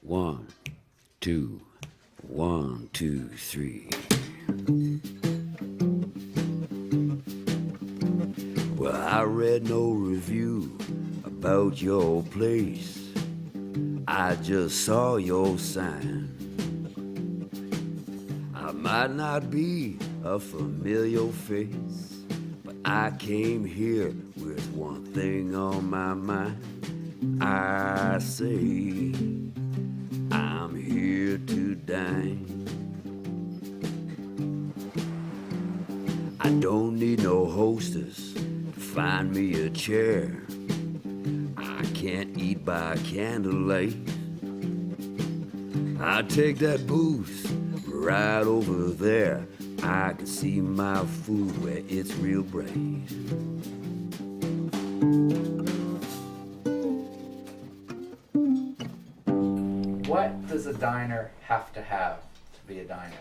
1, 2, 1, 2, 3. Well, I read no review about your place. I just saw your sign. I might not be a familiar face, but I came here with one thing on my mind. I say, I'm here to dine. I don't need no hostess to find me a chair. I can't eat by candlelight. I take that booth right over there. I can see my food where it's real bright. What does a diner have to be a diner?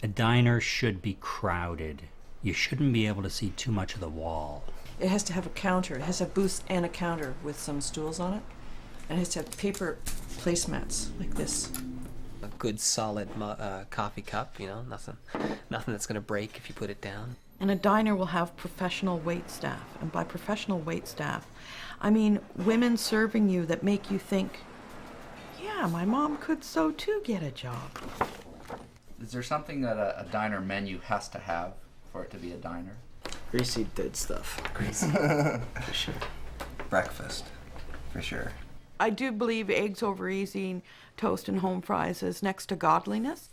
A diner should be crowded. You shouldn't be able to see too much of the wall. It has to have a counter. It has to have booths and a counter with some stools on it. And it has to have paper placemats like this. A good solid coffee cup, you know, nothing that's going to break if you put it down. And a diner will have professional wait staff. And by professional wait staff, I mean women serving you that make you think, yeah, my mom could so too get a job. Is there something that a diner menu has to have for it to be a diner? Greasy, good stuff. Greasy. For sure. Breakfast, for sure. I do believe eggs over easy, toast and home fries is next to godliness.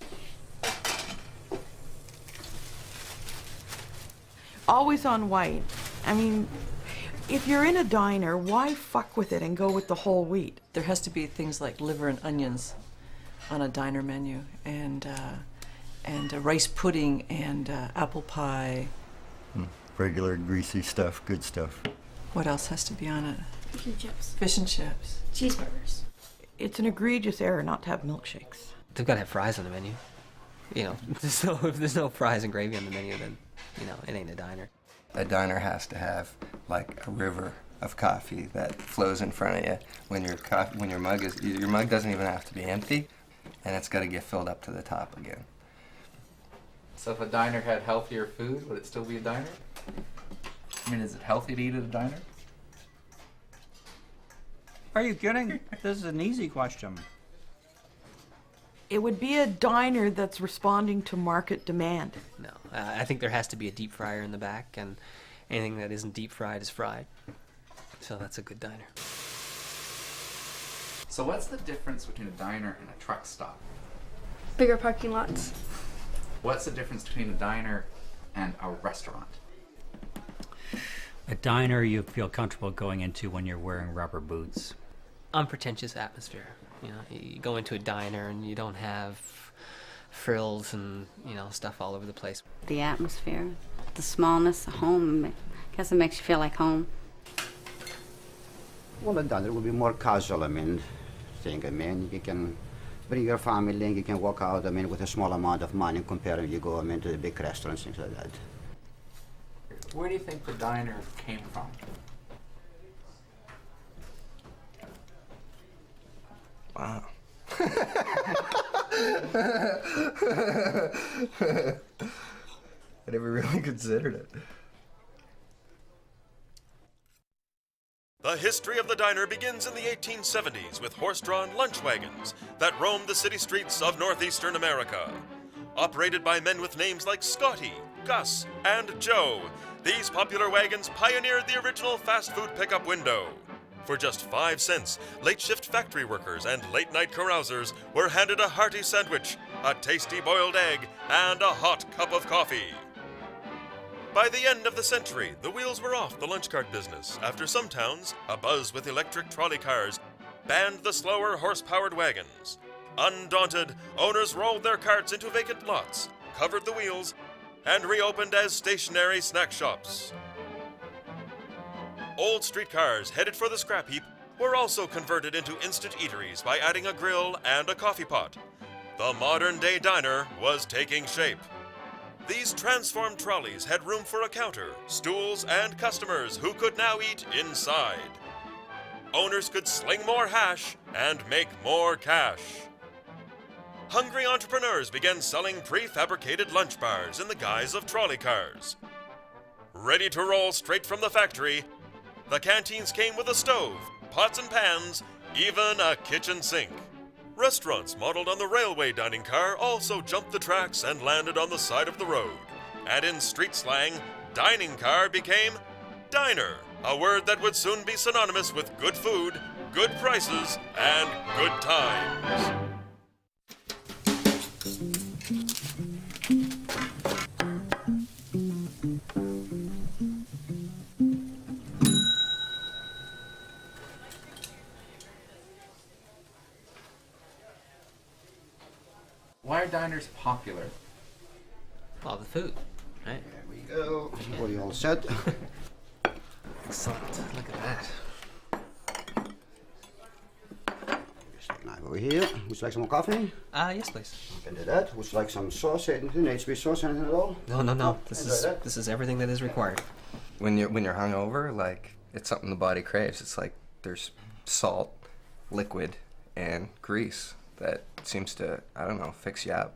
Always on white. I mean, if you're in a diner, why fuck with it and go with the whole wheat? There has to be things like liver and onions on a diner menu, and rice pudding and apple pie. Regular greasy stuff, good stuff. What else has to be on it? Fish and chips. Fish and chips. Cheeseburgers. It's an egregious error not to have milkshakes. They've got to have fries on the menu. You know, if there's no fries and gravy on the menu, then, you know, it ain't a diner. A diner has to have like a river of coffee that flows in front of you when your mug doesn't even have to be empty, and it's got to get filled up to the top again. So if a diner had healthier food, would it still be a diner? I mean, is it healthy to eat at a diner? Are you kidding? This is an easy question. It would be a diner that's responding to market demand. No, I think there has to be a deep fryer in the back, and anything that isn't deep fried is fried. So that's a good diner. So what's the difference between a diner and a truck stop? Bigger parking lots. What's the difference between a diner and a restaurant? A diner you feel comfortable going into when you're wearing rubber boots. Unpretentious atmosphere. You know, you go into a diner and you don't have frills and, you know, stuff all over the place. The atmosphere, the smallness, the home, I guess it makes you feel like home. Well, a diner will be more casual, you can bring your family and you can walk out, with a small amount of money compared you go, to the big restaurants, things like that. Where do you think the diner came from? Wow. I never really considered it. The history of the diner begins in the 1870s with horse-drawn lunch wagons that roamed the city streets of northeastern America. Operated by men with names like Scotty, Gus, and Joe, these popular wagons pioneered the original fast food pickup window. For just 5 cents, late-shift factory workers and late-night carousers were handed a hearty sandwich, a tasty boiled egg, and a hot cup of coffee. By the end of the century, the wheels were off the lunch cart business after some towns, abuzz with electric trolley cars, banned the slower horse-powered wagons. Undaunted, owners rolled their carts into vacant lots, covered the wheels, and reopened as stationary snack shops. Old streetcars headed for the scrap heap were also converted into instant eateries by adding a grill and a coffee pot. The modern-day diner was taking shape. These transformed trolleys had room for a counter, stools, and customers who could now eat inside. owners could sling more hash and make more cash. Hungry entrepreneurs began selling prefabricated lunch bars in the guise of trolley cars. Ready to roll straight from the factory, the canteens came with a stove, pots and pans, even a kitchen sink. Restaurants modeled on the railway dining car also jumped the tracks and landed on the side of the road. And in street slang, dining car became diner, a word that would soon be synonymous with good food, good prices, and good times. Why are diners popular? Well, the food, right? There we go. Are you all set? Excellent. Look at that. Knife over here. Would you like some more coffee? Yes, please. Can do that. Would you like some sauce? Anything? HB sauce? Anything at all? No. This is everything that is required. When you're hungover, like, it's something the body craves. It's like there's salt, liquid, and grease that seems to, I don't know, fix you up.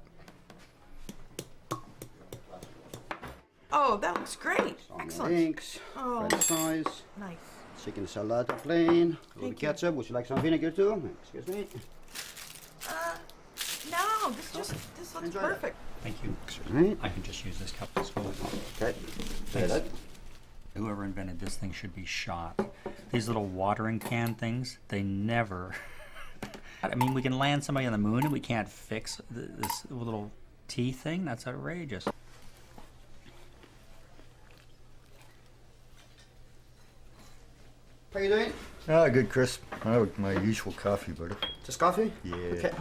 Oh, that looks great. Excellent. Links, Oh, French fries, nice. chicken salad plain, a little Thank you. ketchup. Would you like some vinegar too? Excuse me. No, this looks Enjoy perfect. Thank you. Excuse me. I can just use this cup as well. Okay. Thanks. That. Whoever invented this thing should be shot. These little watering can things, they never... I mean, we can land somebody on the moon and we can't fix this little tea thing? That's outrageous. How you doing? Ah, good, Chris. Oh, my usual coffee, buddy. Just coffee? Yeah. Okay.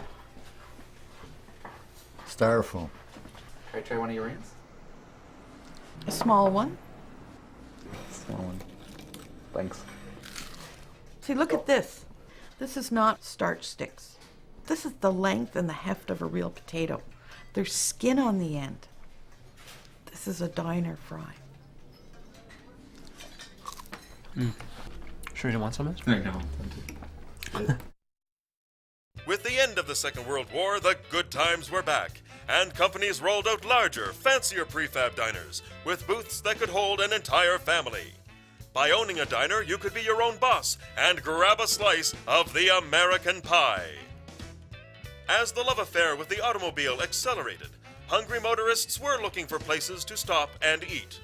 Styrofoam. Try one of your rings. A small one. Small one. Thanks. See, look at this. This is not starch sticks. This is the length and the heft of a real potato. There's skin on the end. This is a diner fry. Sure you don't want some of this? No. With the end of the Second World War, the good times were back, and companies rolled out larger, fancier prefab diners with booths that could hold an entire family. By owning a diner, you could be your own boss and grab a slice of the American pie. As the love affair with the automobile accelerated, hungry motorists were looking for places to stop and eat.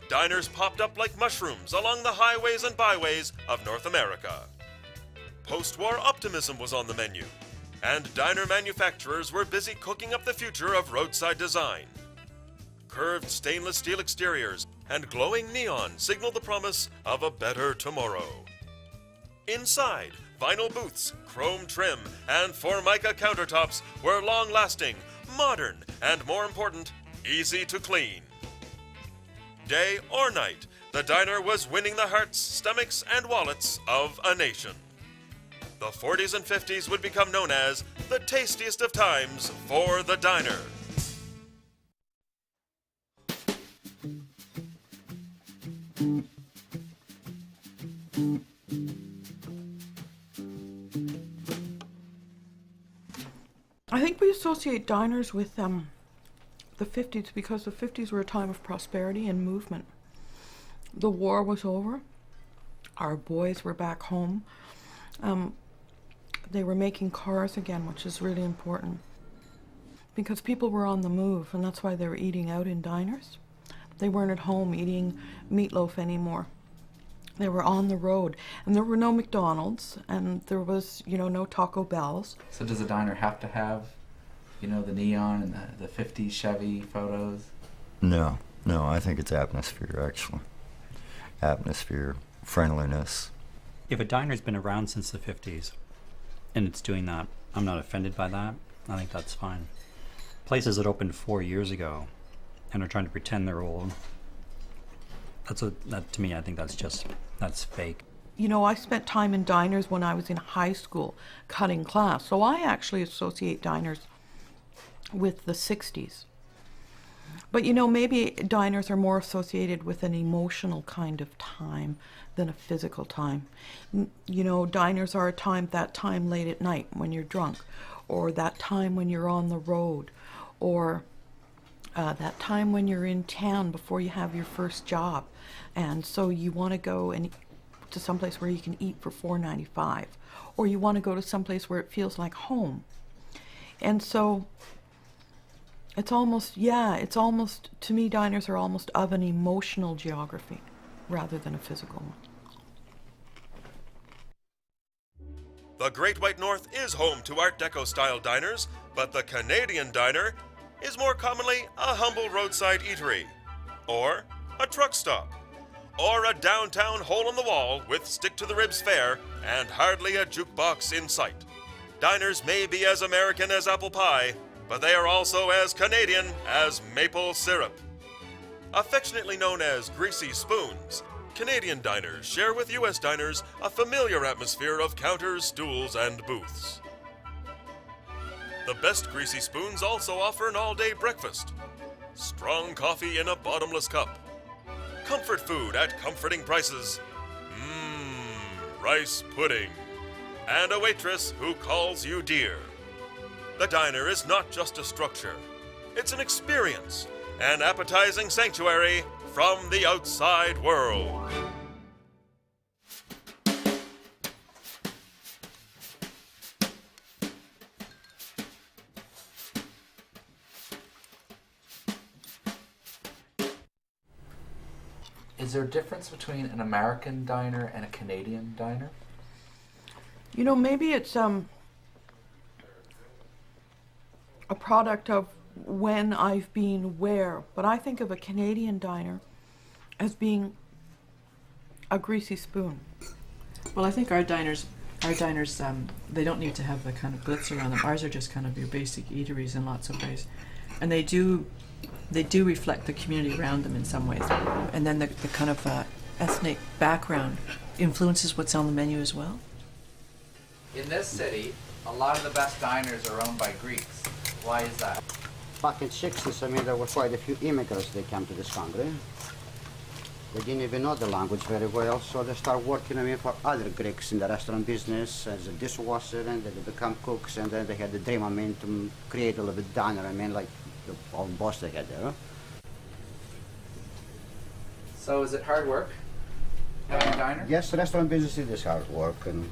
Diners popped up like mushrooms along the highways and byways of North America. Post-war optimism was on the menu, and diner manufacturers were busy cooking up the future of roadside design. Curved stainless steel exteriors and glowing neon signaled the promise of a better tomorrow. Inside, vinyl booths, chrome trim, and Formica countertops were long-lasting, modern, and more important, easy to clean. Day or night, the diner was winning the hearts, stomachs, and wallets of a nation. The 40s and 50s would become known as the tastiest of times for the diner. I think we associate diners with the 50s because the 50s were a time of prosperity and movement. The war was over. Our boys were back home. They were making cars again, which is really important because people were on the move, and that's why they were eating out in diners. They weren't at home eating meatloaf anymore. They were on the road, and there were no McDonald's, and there was, no Taco Bells. So does a diner have to have, the neon and the 50s Chevy photos? No, I think it's atmosphere, actually. Atmosphere, friendliness. If a diner's been around since the 50s and it's doing that, I'm not offended by that. I think that's fine. Places that opened 4 years ago and are trying to pretend they're old, that to me, I think that's fake. I spent time in diners when I was in high school cutting class, so I actually associate diners with the 60s. But you know, maybe diners are more associated with an emotional kind of time than a physical time. You know, diners are that time late at night when you're drunk, or that time when you're on the road, or that time when you're in town before you have your first job, and so you want to go to someplace where you can eat for $4.95, or you want to go to someplace where it feels like home. And so it's almost, to me, diners are almost of an emotional geography rather than a physical one. The Great White North is home to Art Deco-style diners, but the Canadian diner is more commonly a humble roadside eatery, or a truck stop, or a downtown hole-in-the-wall with stick-to-the-ribs fare and hardly a jukebox in sight. Diners may be as American as apple pie, but they are also as Canadian as maple syrup. Affectionately known as greasy spoons, Canadian diners share with U.S. diners a familiar atmosphere of counters, stools, and booths. The best greasy spoons also offer an all-day breakfast, strong coffee in a bottomless cup, comfort food at comforting prices, rice pudding, and a waitress who calls you dear. The diner is not just a structure, it's an experience, an appetizing sanctuary from the outside world. Is there a difference between an American diner and a Canadian diner? You know, maybe it's a product of when I've been where, but I think of a Canadian diner as being a greasy spoon. Well, I think our diners, they don't need to have the kind of glitz around them. Ours are just kind of your basic eateries in lots of ways, and they do reflect the community around them in some ways. And then the kind of ethnic background influences what's on the menu as well. In this city, a lot of the best diners are owned by Greeks. Why is that? Back in 60s, I mean, there were quite a few immigrants that came to this country. They didn't even know the language very well, so they start working, I mean, for other Greeks in the restaurant business as a dishwasher, and then they become cooks, and then they had the dream, I mean, to create a little bit diner, I mean, like the own boss they had there. So is it hard work having a diner? Yes, restaurant business is hard work, and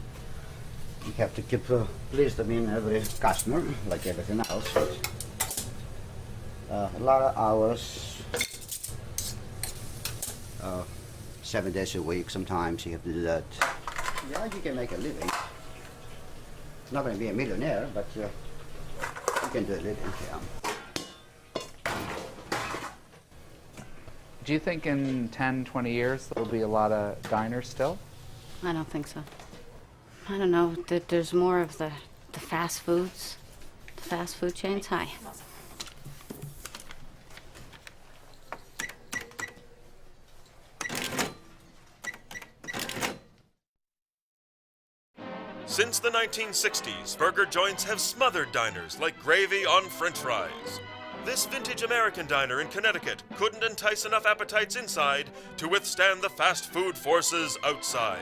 you have to keep pleased, I mean, every customer, like everything else. A lot of hours, 7 days a week sometimes you have to do that. Yeah, you can make a living. Not going to be a millionaire, but you can do a living, yeah. Do you think in 10, 20 years there will be a lot of diners still? I don't think so. I don't know, there's more of the fast foods, the fast food chains. Hi. Since the 1960s, burger joints have smothered diners like gravy on french fries. This vintage American diner in Connecticut couldn't entice enough appetites inside to withstand the fast food forces outside.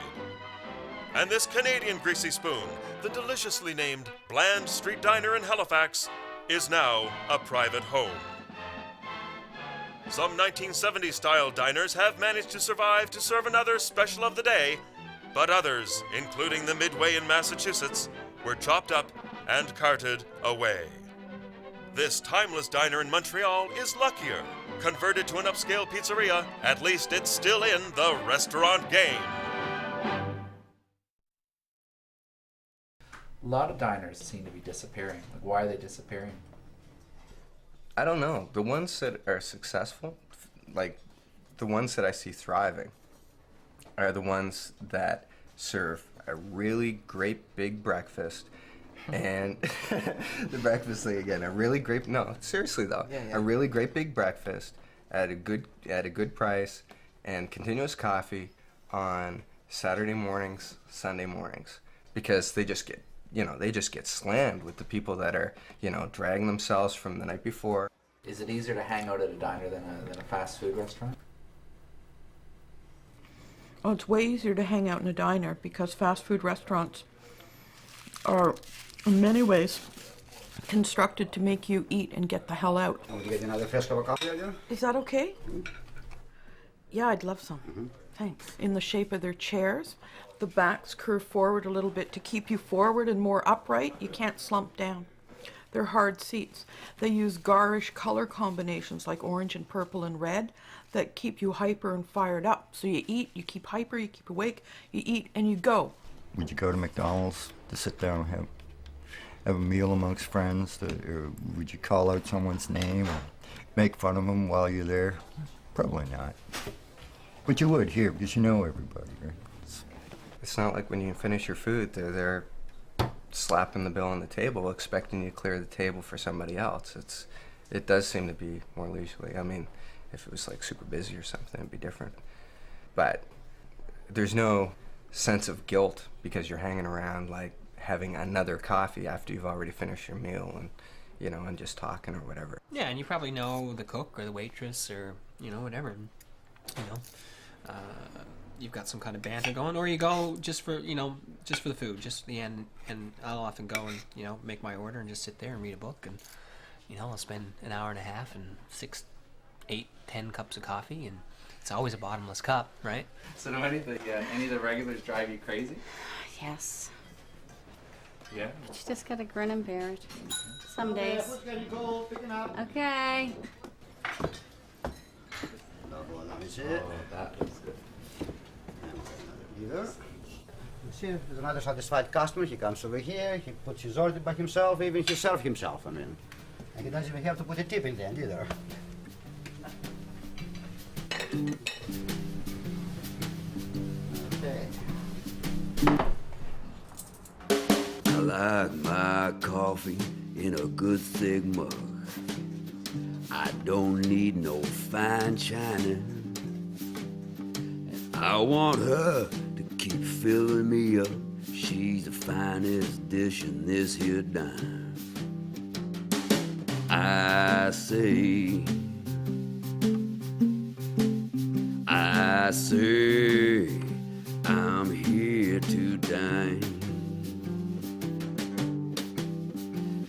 And this Canadian greasy spoon, the deliciously named Bland Street Diner in Halifax, is now a private home. Some 1970s-style diners have managed to survive to serve another special of the day, but others, including the Midway in Massachusetts, were chopped up and carted away. This timeless diner in Montreal is luckier. Converted to an upscale pizzeria, at least it's still in the restaurant game. A lot of diners seem to be disappearing. Like, why are they disappearing? I don't know. The ones that are successful, like the ones that I see thriving, are the ones that serve a really great big breakfast. And the breakfast thing again, a really great, no, seriously though, a really great big breakfast at a good price, and continuous coffee on Saturday mornings, Sunday mornings, because they just get, they just get slammed with the people that are, dragging themselves from the night before. Is it easier to hang out at a diner than a fast food restaurant? Oh, it's way easier to hang out in a diner because fast food restaurants are, in many ways, constructed to make you eat and get the hell out. Would you get another fresh cup of coffee, Allure? Is that okay? Yeah, I'd love some. Thanks. In the shape of their chairs, the backs curve forward a little bit to keep you forward and more upright. You can't slump down. They're hard seats. They use garish color combinations like orange and purple and red that keep you hyper and fired up. So you eat, you keep hyper, you keep awake, you eat, and you go. Would you go to McDonald's to sit down and have a meal amongst friends? Or would you call out someone's name or make fun of them while you're there? Probably not. But you would here because you know everybody, right? It's not like when you finish your food, they're there slapping the bill on the table, expecting you to clear the table for somebody else. It does seem to be more leisurely. I mean, if it was like super busy or something, it'd be different. But there's no sense of guilt because you're hanging around like having another coffee after you've already finished your meal and, you know, and just talking or whatever. Yeah, and you probably know the cook or the waitress or, you know, whatever. You know, you've got some kind of banter going, or you go just for, you know, just for the food, just the end. And I'll often go and, you know, make my order and just sit there and read a book, and, you know, I'll spend an hour and a half and 6, 8, 10 cups of coffee, and it's always a bottomless cup, right? So do any of the regulars drive you crazy? Yes. Yeah. But you just gotta grin and bear it. Some days. Okay. Oh, that looks good. Here. See, there's another satisfied customer. He comes over here, he puts his order by himself, even he serves himself, I mean. And he doesn't even have to put a tip in the end either. Okay. I like my coffee in a good thick mug. I don't need no fine china. And I want her to keep filling me up. She's the finest dish in this here dime. I say I'm here to dine.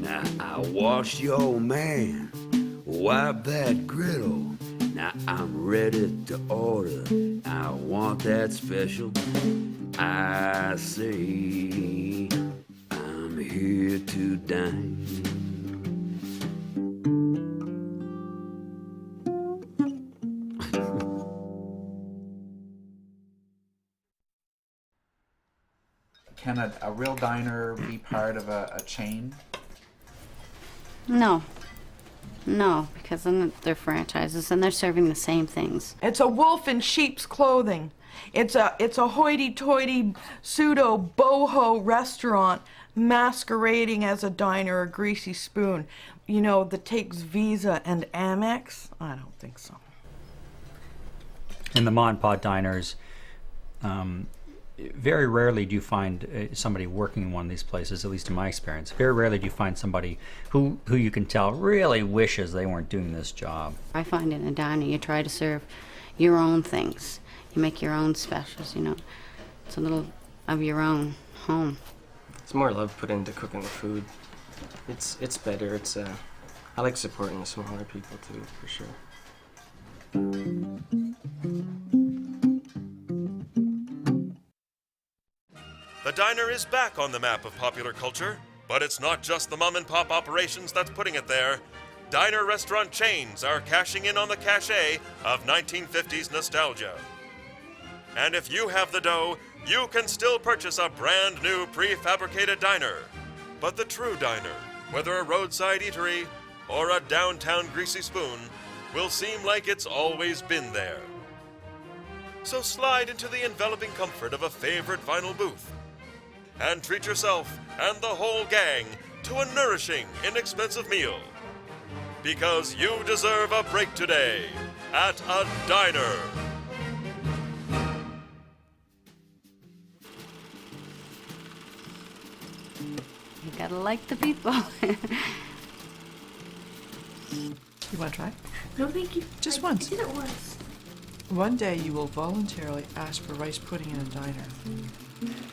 Now I watched your man wipe that griddle. Now I'm ready to order. I want that special. I say I'm here to dine. Can a real diner be part of a chain? No. No, because then they're franchises and they're serving the same things. It's a wolf in sheep's clothing. It's a hoity-toity pseudo boho restaurant masquerading as a diner or greasy spoon. You know, that takes Visa and Amex? I don't think so. In the Ma and Pa diners, very rarely do you find somebody working in one of these places, at least in my experience. Very rarely do you find somebody who you can tell really wishes they weren't doing this job. I find in a diner you try to serve your own things. You make your own specials, you know. It's a little of your own home. It's more love put into cooking the food. It's better. I like supporting the smaller people too, for sure. The diner is back on the map of popular culture, but it's not just the mom-and-pop operations that's putting it there. Diner restaurant chains are cashing in on the cachet of 1950s nostalgia. And if you have the dough, you can still purchase a brand new prefabricated diner. But the true diner, whether a roadside eatery or a downtown greasy spoon, will seem like it's always been there. So slide into the enveloping comfort of a favorite vinyl booth and treat yourself and the whole gang to a nourishing, inexpensive meal. Because you deserve a break today at a diner. You gotta like the people. You want to try? No, thank you. Just I once. did it once. One day you will voluntarily ask for rice pudding in a diner.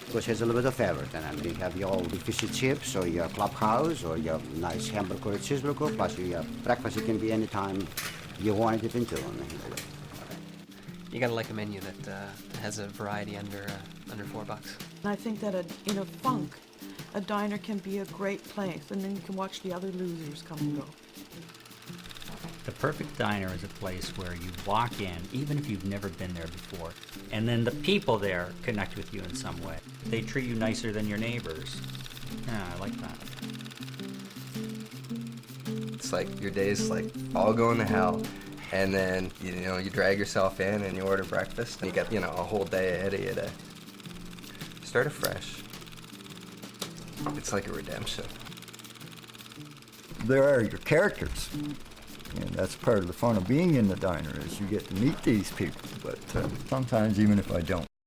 Because it has a little bit of everything. I mean, you have your old fish and chips, or your clubhouse, or your nice hamburger or cheeseburger, plus your breakfast. It can be any time you want it into. I mean, You gotta like a menu that has a variety under $4. And I think that in a funk, a diner can be a great place, and then you can watch the other losers come and go. The perfect diner is a place where you walk in, even if you've never been there before, and then the people there connect with you in some way. They treat you nicer than your neighbors. Yeah, I like that. It's like your day's like all going to hell, and then you drag yourself in and you order breakfast, and you got a whole day ahead of you to start afresh. It's like a redemption. There are your characters. And that's part of the fun of being in the diner is you get to meet these people. But sometimes even if I don't,